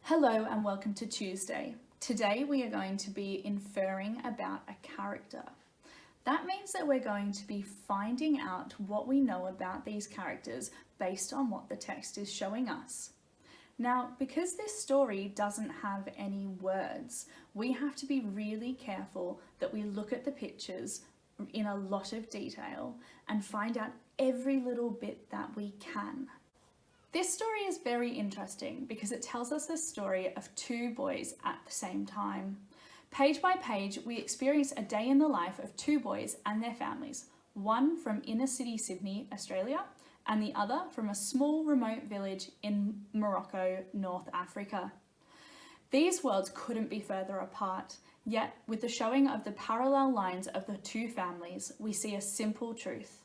Hello and welcome to Tuesday. Today we are going to be inferring about a character. That means that we're going to be finding out what we know about these characters based on what the text is showing us. Now, because this story doesn't have any words, we have to be really careful that we look at the pictures in a lot of detail and find out every little bit that we can. This story is very interesting because it tells us the story of two boys at the same time. Page by page, we experience a day in the life of two boys and their families, one from inner city Sydney, Australia, and the other from a small remote village in Morocco, North Africa. These worlds couldn't be further apart, yet with the showing of the parallel lines of the two families, we see a simple truth.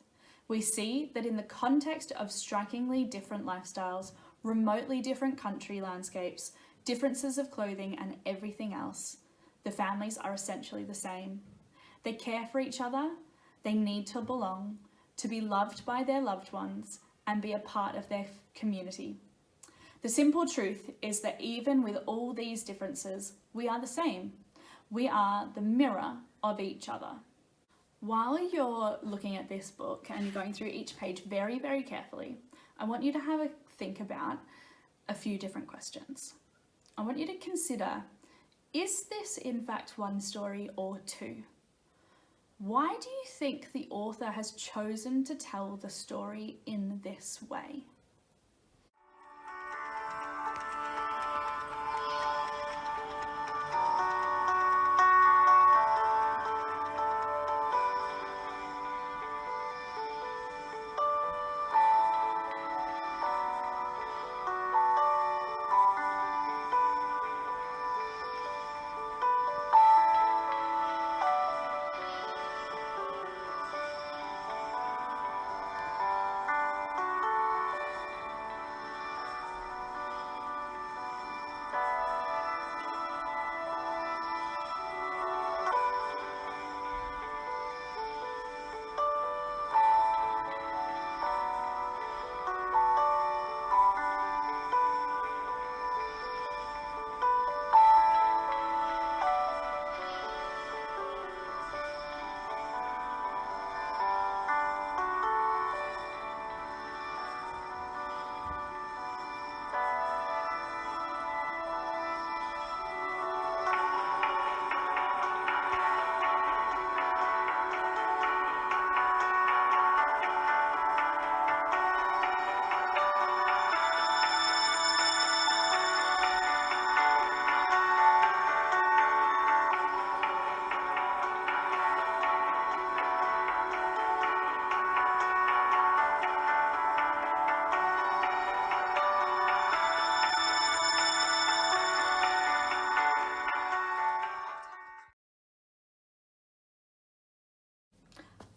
We see that in the context of strikingly different lifestyles, remotely different country landscapes, differences of clothing and everything else, the families are essentially the same. They care for each other, they need to belong, to be loved by their loved ones and be a part of their community. The simple truth is that even with all these differences, we are the same. We are the mirror of each other. While you're looking at this book and you're going through each page very, very carefully, I want you to have a think about a few different questions. I want you to consider, is this in fact one story or two? Why do you think the author has chosen to tell the story in this way?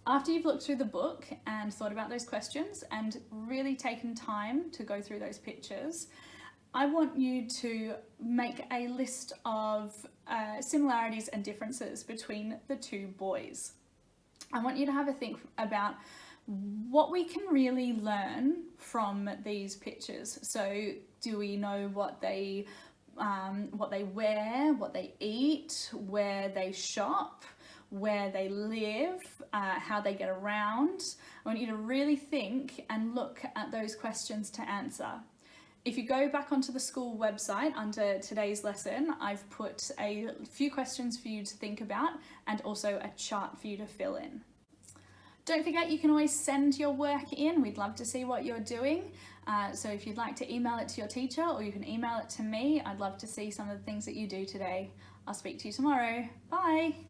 After you've looked through the book and thought about those questions and really taken time to go through those pictures, I want you to make a list of similarities and differences between the two boys. I want you to have a think about what we can really learn from these pictures. So do we know what they wear, what they eat, where they shop, where they live, how they get around? I want you to really think and look at those questions to answer. If you go back onto the school website under today's lesson, I've put a few questions for you to think about and also a chart for you to fill in. Don't forget, you can always send your work in. We'd love to see what you're doing. So if you'd like to email it to your teacher or you can email it to me, I'd love to see some of the things that you do today. I'll speak to you tomorrow. Bye.